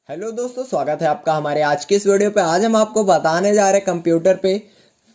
Hello दोस्तों, स्वागत है आपका हमारे आज के इस वीडियो पे। आज हम आपको बताने जा रहे हैं कंप्यूटर पे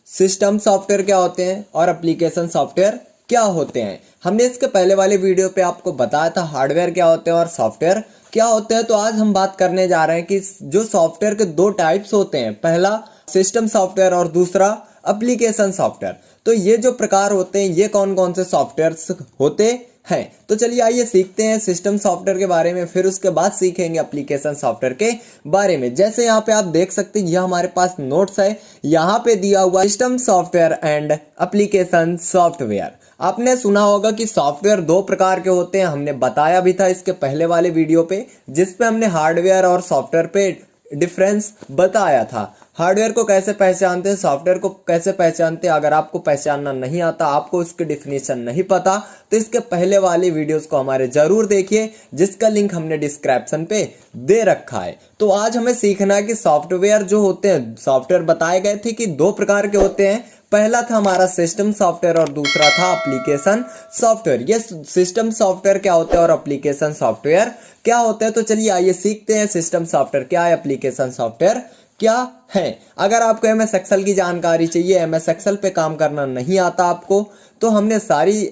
सिस्टम सॉफ्टवेयर क्या होते हैं और एप्लीकेशन सॉफ्टवेयर क्या होते हैं। हमने इसके पहले वाले वीडियो पे आपको बताया था हार्डवेयर क्या होते हैं और सॉफ्टवेयर क्या होते हैं। तो आज हम बात करने जा रहे हैं कि जो सॉफ्टवेयर के दो टाइप्स होते हैं, पहला सिस्टम सॉफ्टवेयर और दूसरा एप्लीकेशन सॉफ्टवेयर। तो ये जो प्रकार होते हैं, ये कौन कौन से सॉफ्टवेयर होते हैं। तो चलिए आइए सीखते हैं सिस्टम सॉफ्टवेयर के बारे में, फिर उसके बाद सीखेंगे एप्लीकेशन सॉफ्टवेयर के बारे में। जैसे यहाँ पे आप देख सकते हैं, यह हमारे पास नोट्स है, यहाँ पे दिया हुआ system software and application software. आपने सुना होगा कि सॉफ्टवेयर दो प्रकार के होते हैं, हमने बताया भी था इसके पहले वाले वीडियो पे, जिसपे हमने हार्डवेयर और सॉफ्टवेयर पे डिफरेंस बताया था। हार्डवेयर को कैसे पहचानते हैं, सॉफ्टवेयर को कैसे पहचानते हैं। अगर आपको पहचानना नहीं आता, आपको उसकी डिफिनेशन नहीं पता, तो इसके पहले वाले वीडियोस को हमारे जरूर देखिए, जिसका लिंक हमने डिस्क्रिप्शन पे दे रखा है। तो आज हमें सीखना है कि सॉफ्टवेयर जो होते हैं, सॉफ्टवेयर बताए गए थे कि दो प्रकार के होते हैं। पहला था हमारा सिस्टम सॉफ्टवेयर और दूसरा था एप्लीकेशन सॉफ्टवेयर। ये सिस्टम सॉफ्टवेयर क्या होते हैं और एप्लीकेशन सॉफ्टवेयर क्या होते हैं। तो चलिए आइए सीखते हैं सिस्टम सॉफ्टवेयर क्या है, एप्लीकेशन सॉफ्टवेयर क्या है। अगर आपको एमएस एक्सेल की जानकारी चाहिए, एमएस एक्सेल पे काम करना नहीं आता आपको, तो हमने सारी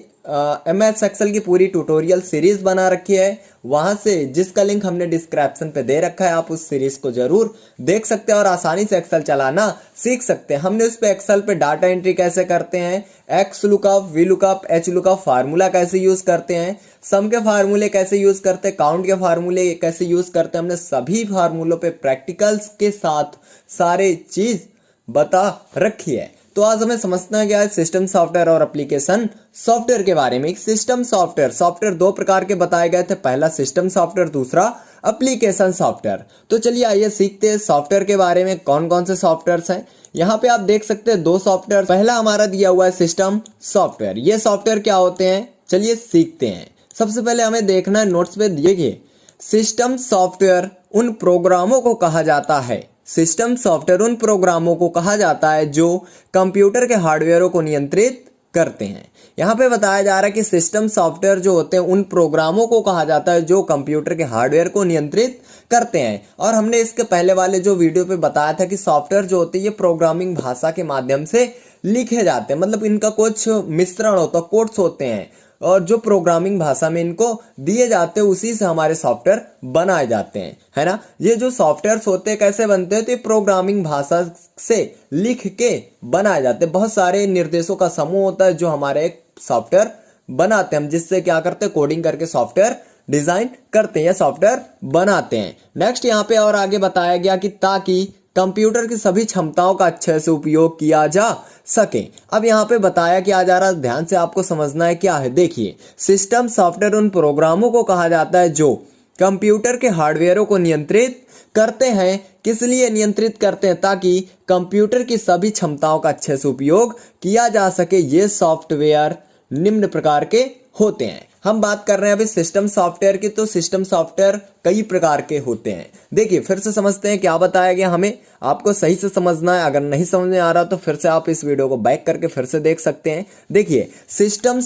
एमएस एक्सेल की पूरी ट्यूटोरियल सीरीज बना रखी है, वहां से जिसका लिंक हमने डिस्क्रिप्शन पे दे रखा है, आप उस सीरीज को जरूर देख सकते हैं और आसानी से एक्सेल चलाना सीख सकते हैं। हमने उस पे एक्सेल पे डाटा एंट्री कैसे करते हैं, x lookup, V lookup, H lookup formula कैसे यूज करते हैं, सम के फार्मूले कैसे यूज करते हैं, काउंट के फार्मूले कैसे यूज करते हैं, हमने सभी फार्मूलों पे प्रैक्टिकल्स के साथ सारे चीज बता रखी है। तो आज हमें समझना क्या है सिस्टम सॉफ्टवेयर और एप्लीकेशन सॉफ्टवेयर के बारे में। सिस्टम सॉफ्टवेयर दो प्रकार के बताए गए थे, पहला सिस्टम सॉफ्टवेयर, दूसरा एप्लीकेशन सॉफ्टवेयर। तो चलिए आइए सीखते हैं सॉफ्टवेयर के बारे में, कौन कौन से सॉफ्टवेयर हैं। यहाँ पे आप देख सकते हैं दो सॉफ्टवेयर, पहला हमारा दिया हुआ है सिस्टम सॉफ्टवेयर। ये सॉफ्टवेयर क्या होते हैं, चलिए सीखते हैं। सबसे पहले हमें देखना है, नोट्स पे देखिए, सिस्टम सॉफ्टवेयर उन प्रोग्रामों को कहा जाता है, सिस्टम सॉफ्टवेयर उन प्रोग्रामों को कहा जाता है जो कंप्यूटर के हार्डवेयर को नियंत्रित करते हैं। यहाँ पे बताया जा रहा है कि सिस्टम सॉफ्टवेयर जो होते हैं उन प्रोग्रामों को कहा जाता है जो कंप्यूटर के हार्डवेयर को नियंत्रित करते हैं। और हमने इसके पहले वाले जो वीडियो पे बताया था कि सॉफ्टवेयर जो होते हैं ये प्रोग्रामिंग भाषा के माध्यम से लिखे जाते हैं, मतलब इनका कुछ मिश्रण होता है, कोड्स होते हैं, और जो प्रोग्रामिंग भाषा में इनको दिए जाते हैं उसी से हमारे सॉफ्टवेयर बनाए जाते हैं, है ना। ये जो सॉफ्टवेयर्स होते हैं कैसे बनते हैं, तो ये प्रोग्रामिंग भाषा से लिख के बनाए जाते हैं। बहुत सारे निर्देशों का समूह होता है जो हमारे एक सॉफ्टवेयर बनाते हैं, हम जिससे क्या करते हैं, कोडिंग करके सॉफ्टवेयर डिजाइन करते हैं या सॉफ्टवेयर बनाते हैं। नेक्स्ट यहाँ पे और आगे बताया गया कि ताकि कंप्यूटर की सभी क्षमताओं का अच्छे से उपयोग किया जा सके। अब यहाँ पे बताया क्या जा रहा है, ध्यान से आपको समझना है क्या है। देखिए, सिस्टम सॉफ्टवेयर उन प्रोग्रामों को कहा जाता है जो कंप्यूटर के हार्डवेयरों को नियंत्रित करते हैं। किस लिए नियंत्रित करते हैं, ताकि कंप्यूटर की सभी क्षमताओं का अच्छे से उपयोग किया जा सके। ये सॉफ्टवेयर निम्न प्रकार के होते हैं। हम बात कर रहे हैं अभी सिस्टम सॉफ्टवेयर की, तो सिस्टम सॉफ्टवेयर कई प्रकार के होते हैं। देखिए फिर से समझते हैं क्या बताया गया, हमें आपको सही से समझना है। अगर नहीं समझ में आ रहा तो फिर से आप इस वीडियो को बैक करके फिर से देख सकते हैं। देखिए, सिस्टम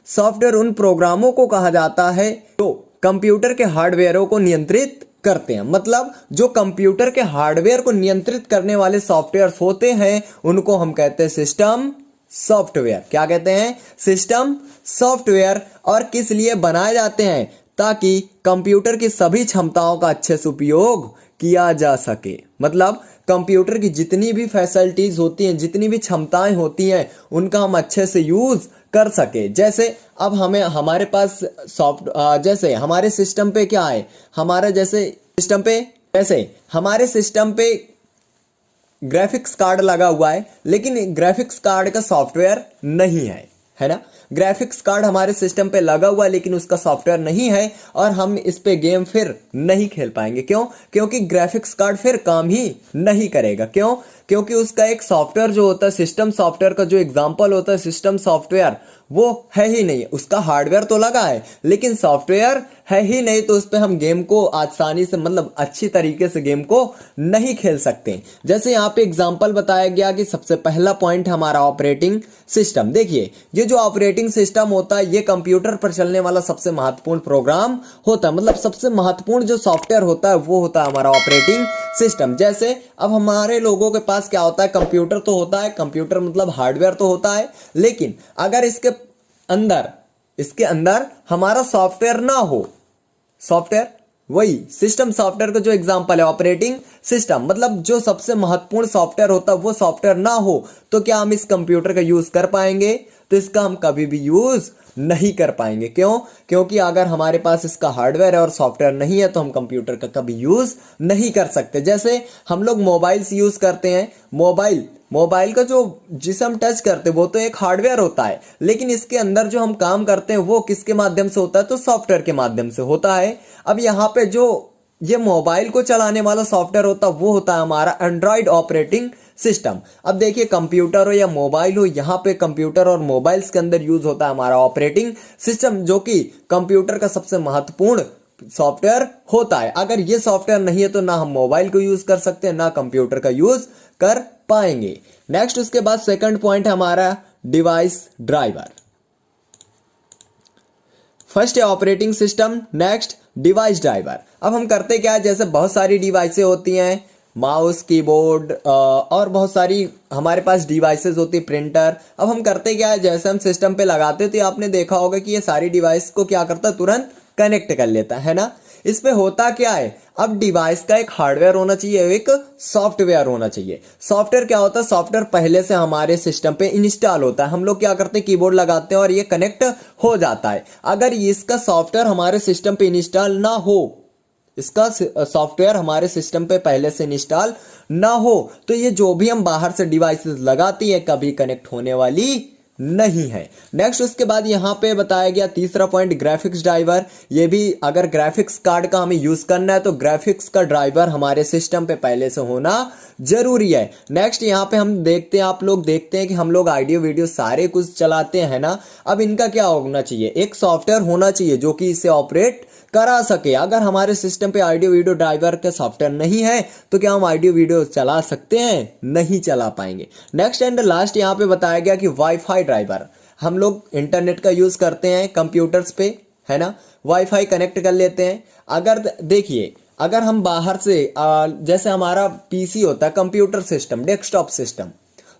सॉफ्टवेयर उन प्रोग्रामों को कहा जाता है जो कंप्यूटर के हार्डवेयरों को नियंत्रित करते हैं। मतलब जो कंप्यूटर के हार्डवेयर को नियंत्रित करने वाले सॉफ्टवेयर होते हैं उनको हम कहते हैं सिस्टम सॉफ्टवेयर। क्या कहते हैं, सिस्टम सॉफ्टवेयर। और किस लिए बनाए जाते हैं, ताकि कंप्यूटर की सभी क्षमताओं का अच्छे से उपयोग किया जा सके। मतलब कंप्यूटर की जितनी भी फैसिलिटीज होती हैं, जितनी भी क्षमताएं होती हैं, उनका हम अच्छे से यूज कर सके। जैसे अब हमें हमारे पास जैसे हमारे सिस्टम पे क्या है, हमारे जैसे हमारे सिस्टम पे ग्राफिक्स कार्ड लगा हुआ है, लेकिन ग्राफिक्स कार्ड का सॉफ्टवेयर नहीं है ना। ग्राफिक्स कार्ड हमारे सिस्टम पे लगा हुआ है लेकिन उसका सॉफ्टवेयर नहीं है, और हम इस पे गेम फिर नहीं खेल पाएंगे। क्यों, क्योंकि ग्राफिक्स कार्ड फिर काम ही नहीं करेगा। क्यों, क्योंकि उसका एक सॉफ्टवेयर जो होता है, सिस्टम सॉफ्टवेयर का जो एग्जांपल होता है सिस्टम सॉफ्टवेयर, वो है ही नहीं। उसका हार्डवेयर तो लगा है लेकिन सॉफ्टवेयर है ही नहीं, तो उस पर हम गेम को आसानी से मतलब अच्छी तरीके से गेम को नहीं खेल सकते। जैसे यहाँ पे एग्जांपल बताया गया कि सबसे पहला पॉइंट हमारा ऑपरेटिंग सिस्टम। देखिए ये जो ऑपरेटिंग सिस्टम होता है ये कंप्यूटर पर चलने वाला सबसे महत्वपूर्ण प्रोग्राम होता है, मतलब सबसे महत्वपूर्ण जो सॉफ्टवेयर होता है वो होता है हमारा ऑपरेटिंग सिस्टम। जैसे अब हमारे लोगों के पास क्या होता है, कंप्यूटर तो होता है, कंप्यूटर मतलब हार्डवेयर तो होता है, लेकिन अगर इसके अंदर हमारा सॉफ्टवेयर ना हो, सॉफ्टवेयर वही सिस्टम सॉफ्टवेयर का जो एग्जांपल है ऑपरेटिंग सिस्टम, मतलब जो सबसे महत्वपूर्ण सॉफ्टवेयर होता है वो सॉफ्टवेयर ना हो तो क्या हम इस कंप्यूटर का यूज कर पाएंगे? तो इसका हम कभी भी यूज नहीं कर पाएंगे। क्यों? क्योंकि अगर हमारे पास इसका हार्डवेयर है और सॉफ्टवेयर नहीं है तो हम कंप्यूटर का कभी यूज नहीं कर सकते। जैसे हम लोग मोबाइल यूज करते हैं, मोबाइल का जो जिसे हम टच करते हैं वो तो एक हार्डवेयर होता है, लेकिन इसके अंदर जो हम काम करते हैं वो किसके माध्यम से होता है? तो सॉफ्टवेयर के माध्यम से होता है। अब यहाँ पे जो ये मोबाइल को चलाने वाला सॉफ्टवेयर होता है वो होता है हमारा एंड्रॉइड ऑपरेटिंग सिस्टम। अब देखिए कंप्यूटर हो या मोबाइल हो, यहाँ पे कंप्यूटर और मोबाइल्स के अंदर यूज होता है हमारा ऑपरेटिंग सिस्टम, जो कि कंप्यूटर का सबसे महत्वपूर्ण सॉफ्टवेयर होता है। अगर ये सॉफ्टवेयर नहीं है तो ना हम मोबाइल को यूज कर सकते हैं ना कंप्यूटर का यूज कर पाएंगे। नेक्स्ट उसके बाद सेकंड पॉइंट है हमारा डिवाइस ड्राइवर। फर्स्ट है operating system, next device driver. अब हम करते क्या है, जैसे बहुत सारी डिवाइसें होती हैं, माउस, कीबोर्ड और बहुत सारी हमारे पास डिवाइसेस होती है, प्रिंटर। अब हम करते क्या है, जैसे हम सिस्टम पे लगाते तो आपने देखा होगा कि ये सारी डिवाइस को क्या करता है, तुरंत कनेक्ट कर लेता है ना। इस पे होता क्या है, अब डिवाइस का एक हार्डवेयर होना चाहिए, एक सॉफ्टवेयर होना चाहिए। सॉफ्टवेयर क्या होता है, सॉफ्टवेयर पहले से हमारे सिस्टम पे इंस्टॉल होता है। हम लोग क्या करते हैं, कीबोर्ड लगाते हैं और ये कनेक्ट हो जाता है। अगर इसका सॉफ्टवेयर हमारे सिस्टम पे इंस्टॉल ना हो, इसका सॉफ्टवेयर हमारे सिस्टम पे पहले से इंस्टॉल ना हो, तो ये जो भी हम बाहर से डिवाइसेस लगाती है कभी कनेक्ट होने वाली नहीं है। नेक्स्ट उसके बाद यहाँ पे बताया गया तीसरा पॉइंट ग्राफिक्स ड्राइवर। ये भी अगर ग्राफिक्स कार्ड का हमें यूज करना है तो ग्राफिक्स का ड्राइवर हमारे सिस्टम पे पहले से होना जरूरी है। नेक्स्ट यहाँ पे हम देखते हैं, आप लोग देखते हैं कि हम लोग ऑडियो वीडियो सारे कुछ चलाते हैं ना। अब इनका क्या होना चाहिए, एक सॉफ्टवेयर होना चाहिए जो कि इसे ऑपरेट करा सके। अगर हमारे सिस्टम पे ऑडियो वीडियो ड्राइवर का सॉफ्टवेयर नहीं है तो क्या हम ऑडियो वीडियो चला सकते हैं? नहीं चला पाएंगे। नेक्स्ट एंड लास्ट यहाँ पे बताया गया कि वाईफाई ड्राइवर। हम लोग इंटरनेट का यूज करते हैं कंप्यूटर्स पे, है ना, वाईफाई कनेक्ट कर लेते हैं। अगर देखिए, अगर हम बाहर से जैसे हमारा पीसी होता है, कंप्यूटर सिस्टम, डेस्कटॉप सिस्टम,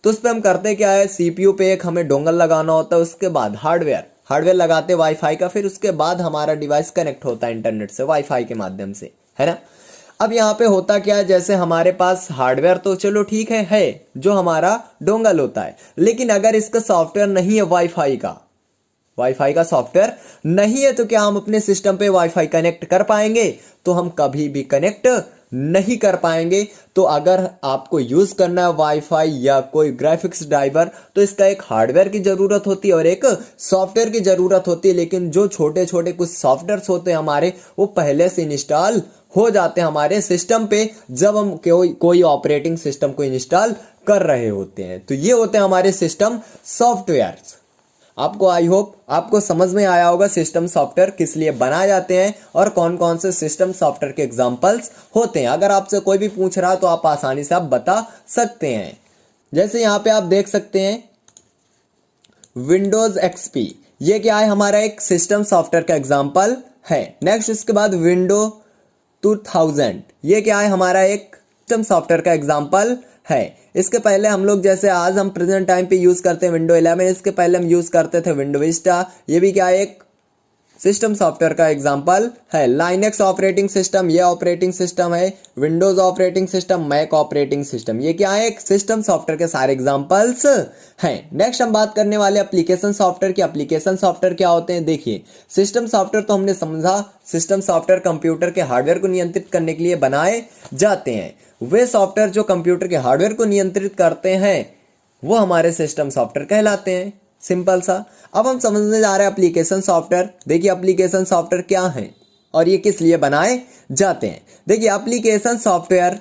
तो उस पर हम करते क्या है, सीपीयू पे एक हमें डोंगल लगाना होता है, उसके बाद हार्डवेयर लगाते वाईफाई का, फिर उसके बाद हमारा डिवाइस कनेक्ट होता है इंटरनेट से वाईफाई के माध्यम से, है ना। अब यहाँ पे होता क्या है, जैसे हमारे पास हार्डवेयर तो चलो ठीक है जो हमारा डोंगल होता है, लेकिन अगर इसका सॉफ्टवेयर नहीं है, वाईफाई का सॉफ्टवेयर नहीं है, तो क्या हम अपने सिस्टम पे वाईफाई कनेक्ट कर पाएंगे? तो हम कभी भी कनेक्ट नहीं कर पाएंगे। तो अगर आपको यूज करना है वाईफाई या कोई ग्राफिक्स ड्राइवर तो इसका एक हार्डवेयर की जरूरत होती है और एक सॉफ्टवेयर की जरूरत होती है। लेकिन जो छोटे छोटे कुछ सॉफ्टवेयर्स होते हैं हमारे, वो पहले से इंस्टॉल हो जाते हैं हमारे सिस्टम पे जब हम कोई ऑपरेटिंग सिस्टम को इंस्टॉल कर रहे होते हैं। तो ये होते हैं हमारे सिस्टम सॉफ्टवेयर। आपको आई होप आपको समझ में आया होगा सिस्टम सॉफ्टवेयर किस लिए बनाए जाते हैं और कौन कौन से सिस्टम सॉफ्टवेयर के एग्जांपल्स होते हैं। अगर आपसे कोई भी पूछ रहा है तो आप आसानी से आप बता सकते हैं। जैसे यहाँ पे आप देख सकते हैं विंडोज एक्सपी, ये क्या है, हमारा एक सिस्टम सॉफ्टवेयर का एग्जांपल है। नेक्स्ट इसके बाद विंडो 2000, ये क्या है, हमारा एक सिस्टम सॉफ्टवेयर का एग्जांपल है। इसके पहले हम लोग जैसे आज हम प्रेजेंट टाइम पे यूज करते हैं विंडो 11, इसके पहले हम यूज करते थे विंडो विस्टा, ये भी क्या है, एक सिस्टम सॉफ्टवेयर का एग्जांपल है। लाइनेक्स ऑपरेटिंग सिस्टम, ये ऑपरेटिंग सिस्टम है। Windows operating system, Mac operating system, ये क्या है, एक सिस्टम सॉफ्टवेयर के सारे एग्जांपल्स हैं। नेक्स्ट हम बात करने वाले एप्लीकेशन सॉफ्टवेयर की। एप्लीकेशन सॉफ्टवेयर क्या होते हैं, देखिए सिस्टम सॉफ्टवेयर तो हमने समझा, सिस्टम सॉफ्टवेयर कंप्यूटर के हार्डवेयर को नियंत्रित करने के लिए बनाए जाते हैं। वे सॉफ्टवेयर जो कंप्यूटर के हार्डवेयर को नियंत्रित करते हैं वो हमारे सिस्टम सॉफ्टवेयर कहलाते हैं। सिंपल सा। अब हम समझने जा रहे हैं एप्लीकेशन सॉफ्टवेयर। देखिए एप्लीकेशन सॉफ्टवेयर क्या है और ये किस लिए बनाए जाते हैं। देखिए एप्लीकेशन सॉफ्टवेयर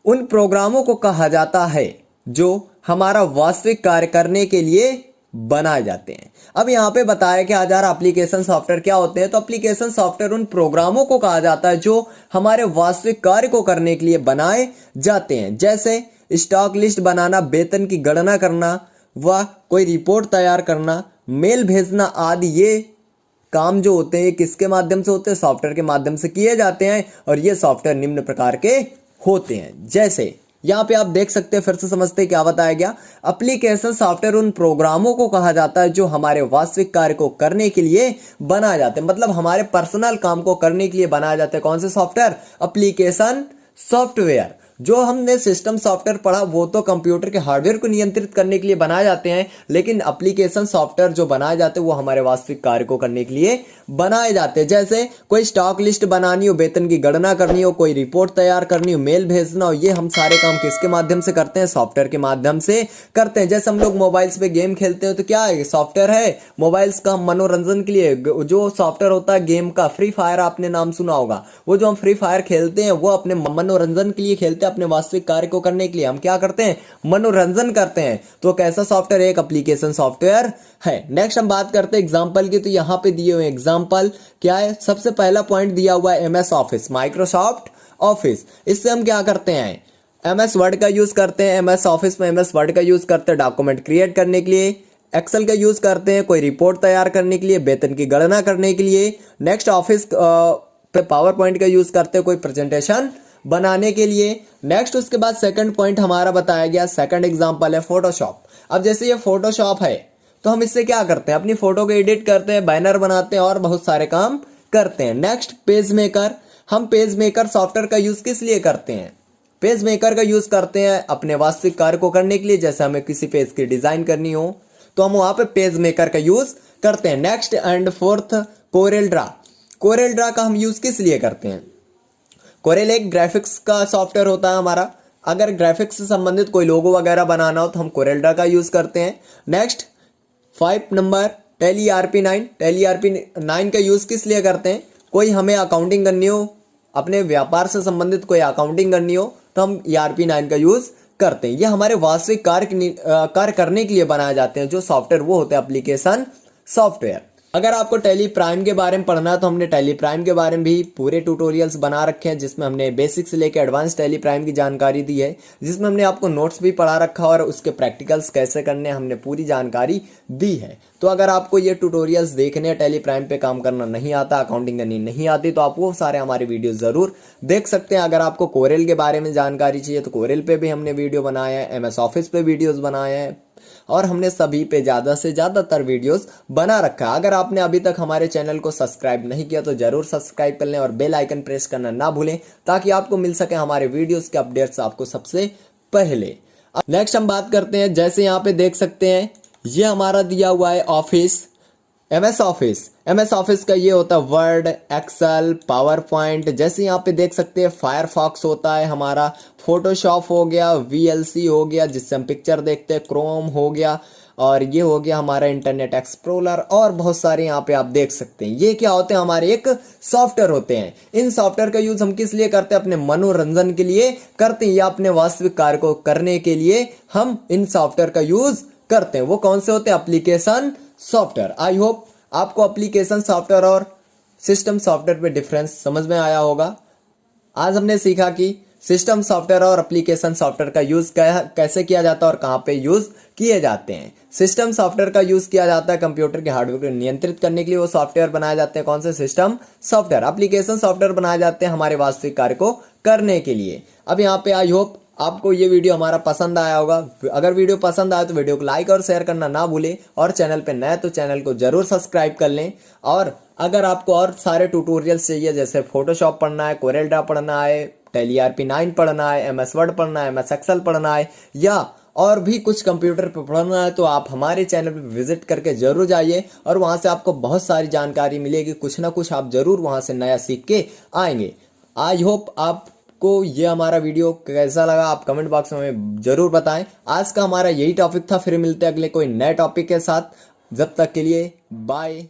उन प्रोग्रामों को कहा जाता है जो हमारा वास्तविक कार्य करने के लिए बनाए जाते हैं। अब यहाँ पे बताया कि हजार एप्लीकेशन सॉफ्टवेयर क्या होते हैं। तो एप्लीकेशन सॉफ्टवेयर उन प्रोग्रामों को कहा जाता है जो हमारे वास्तविक कार्य को करने के लिए बनाए जाते हैं, जैसे स्टॉक लिस्ट बनाना, वेतन की गणना करना व कोई रिपोर्ट तैयार करना, मेल भेजना आदि। ये काम जो होते हैं किसके माध्यम से होते हैं? सॉफ्टवेयर के माध्यम से किए जाते हैं। और ये सॉफ्टवेयर निम्न प्रकार के होते हैं, जैसे यहाँ पे आप देख सकते हैं, फिर से समझते हैं क्या बताया गया। एप्लीकेशन सॉफ्टवेयर उन प्रोग्रामों को कहा जाता है जो हमारे वास्तविक कार्य को करने के लिए बनाए जाते हैं, मतलब हमारे पर्सनल काम को करने के लिए बनाए जाते हैं। कौन से सॉफ्टवेयर? Application software. जो हमने सिस्टम सॉफ्टवेयर पढ़ा वो तो कंप्यूटर के हार्डवेयर को नियंत्रित करने के लिए बनाए जाते हैं, लेकिन एप्लीकेशन सॉफ्टवेयर जो बनाए जाते हैं वो हमारे वास्तविक कार्य को करने के लिए बनाए जाते हैं। जैसे कोई स्टॉक लिस्ट बनानी हो, वेतन की गणना करनी हो, कोई रिपोर्ट तैयार करनी हो, मेल भेजना हो, ये हम सारे काम किसके माध्यम से करते हैं? सॉफ्टवेयर के माध्यम से करते हैं। जैसे हम लोग मोबाइल्स पे गेम खेलते हैं तो क्या है? सॉफ्टवेयर है। मोबाइल्स का मनोरंजन के लिए जो सॉफ्टवेयर होता है गेम का, फ्री फायर आपने नाम सुना होगा, वो जो हम फ्री फायर खेलते हैं वो अपने मनोरंजन के लिए खेलते हैं। अपने वास्तविक कार्य को करने के लिए हम क्या करते हैं? मनोरंजन करते हैं। तो कैसा सॉफ्टवेयर? एक एप्लीकेशन सॉफ्टवेयर है। नेक्स्ट हम बात करते हैं एग्जांपल की। तो यहाँ पे दिए हुए एग्जांपल क्या है? सबसे पहला पॉइंट दिया हुआ है MS ऑफिस, माइक्रोसॉफ्ट ऑफिस। इससे हम क्या करते हैं? MS वर्ड का यूज करते हैं। MS ऑफिस में MS वर्ड का यूज करते हैं डॉक्यूमेंट क्रिएट करने के लिए। एक्सेल का यूज करते हैं कोई रिपोर्ट तैयार करने के लिए, वेतन की गणना करने के लिए। नेक्स्ट ऑफिस पे पावर पॉइंट का यूज करते हैं कोई प्रेजेंटेशन बनाने के लिए। नेक्स्ट उसके बाद सेकंड पॉइंट हमारा बताया गया, सेकंड एग्जांपल है फोटोशॉप। अब जैसे ये फोटोशॉप है तो हम इससे क्या करते हैं? अपनी फोटो को एडिट करते हैं, बैनर बनाते हैं और बहुत सारे काम करते हैं। Next page maker. हम पेज मेकर सॉफ्टवेयर का यूज किस लिए करते हैं? पेज मेकर का यूज करते हैं अपने वास्तविक कार्य को करने के लिए। जैसे हमें किसी पेज की डिजाइन करनी हो तो हम वहां पे पेज मेकर का यूज करते हैं। Next and fourth Corel draw. Corel draw का हम यूज किस लिए करते हैं? कोरेल एक ग्राफिक्स का सॉफ्टवेयर होता है हमारा। अगर ग्राफिक्स से संबंधित कोई लोगो वगैरह बनाना हो तो हम कोरेल ड्रा का यूज करते हैं। Next 5 number tally ERP9। Tally ERP9 का यूज किस लिए करते हैं? कोई हमें अकाउंटिंग करनी हो, अपने व्यापार से संबंधित कोई अकाउंटिंग करनी हो तो हम ERP9 का यूज करते हैं। ये हमारे वास्तविक कार्य करने के लिए बनाए जाते हैं। जो सॉफ्टवेयर वो होते हैं एप्लीकेशन सॉफ्टवेयर। अगर आपको टैली प्राइम के बारे में पढ़ना है तो हमने टैली प्राइम के बारे में भी पूरे ट्यूटोरियल्स बना रखे हैं, जिसमें हमने बेसिक से लेकर एडवांस टैली प्राइम की जानकारी दी है, जिसमें हमने आपको नोट्स भी पढ़ा रखा और उसके प्रैक्टिकल्स कैसे करने हमने पूरी जानकारी दी है। तो अगर आपको ये ट्यूटोरियल्स देखने हैं, टैली प्राइम पे काम करना नहीं आता, अकाउंटिंग करनी नहीं आती, तो आप वो सारे हमारे वीडियो जरूर देख सकते हैं। अगर आपको कोरेल के बारे में जानकारी चाहिए तो कोरेल पे भी हमने वीडियो बनाया है, MS ऑफिस पे वीडियोस बनाए हैं और हमने सभी पे ज़्यादा से ज़्यादातर वीडियोस बना रखा है। अगर आपने अभी तक हमारे चैनल को सब्सक्राइब नहीं किया तो जरूर सब्सक्राइब कर लें और बेल आइकन प्रेस करना ना भूलें, ताकि आपको मिल सके हमारे वीडियोस के अपडेट्स आपको सबसे पहले। अब नेक्स्ट हम बात करते हैं, जैसे यहाँ पे देख सकते हैं ये हमारा दिया हुआ है office, MS office. MS office का ये होता है वर्ड, एक्सेल, पावर पॉइंट। जैसे यहाँ पे देख सकते हैं फायरफॉक्स होता है हमारा, फोटोशॉप हो गया, VLC हो गया जिससे हम पिक्चर देखते हैं, क्रोम हो गया, और ये हो गया हमारा इंटरनेट एक्सप्लोरर, और बहुत सारे यहाँ पे आप देख सकते हैं। ये क्या होते हैं? हमारे एक सॉफ्टवेयर होते हैं। इन सॉफ्टवेयर का यूज हम किस लिए करते हैं? अपने मनोरंजन के लिए करते हैं या अपने वास्तविक कार्य को करने के लिए हम इन सॉफ्टवेयर का यूज करते हैं। वो कौन से होते हैं? Application software. आई होप आपको एप्लीकेशन सॉफ्टवेयर और सिस्टम सॉफ्टवेयर पे डिफरेंस समझ में आया होगा। आज हमने सीखा कि सिस्टम सॉफ्टवेयर और एप्लीकेशन सॉफ्टवेयर का यूज कैसे किया जाता है और कहां पे यूज किए जाते हैं। सिस्टम सॉफ्टवेयर का यूज किया जाता है कंप्यूटर के हार्डवेयर को नियंत्रित करने के लिए, वो सॉफ्टवेयर बनाए जाते हैं। कौन से? System software. एप्लीकेशन सॉफ्टवेयर बनाए जाते हैं हमारे वास्तविक कार्य को करने के लिए। अब यहाँ पे आई होप आपको ये वीडियो हमारा पसंद आया होगा। अगर वीडियो पसंद आया तो वीडियो को लाइक और शेयर करना ना भूलें, और चैनल पे नए तो चैनल को जरूर सब्सक्राइब कर लें। और अगर आपको और सारे ट्यूटोरियल्स चाहिए, जैसे फोटोशॉप पढ़ना है, कोरेल ड्रा पढ़ना है, टैली ERP9 पढ़ना है, MS वर्ड पढ़ना है, MS एक्सेल पढ़ना है, या और भी कुछ कंप्यूटर पर पढ़ना है, तो आप हमारे चैनल पर विजिट करके जरूर जाइए और वहां से आपको बहुत सारी जानकारी मिलेगी। कुछ ना कुछ आप जरूर वहां से नया सीख के आएंगे। आई होप आपको ये हमारा वीडियो कैसा लगा आप कमेंट बॉक्स में हमें जरूर बताएं। आज का हमारा यही टॉपिक था, फिर मिलते हैं अगले कोई नए टॉपिक के साथ। जब तक के लिए बाय।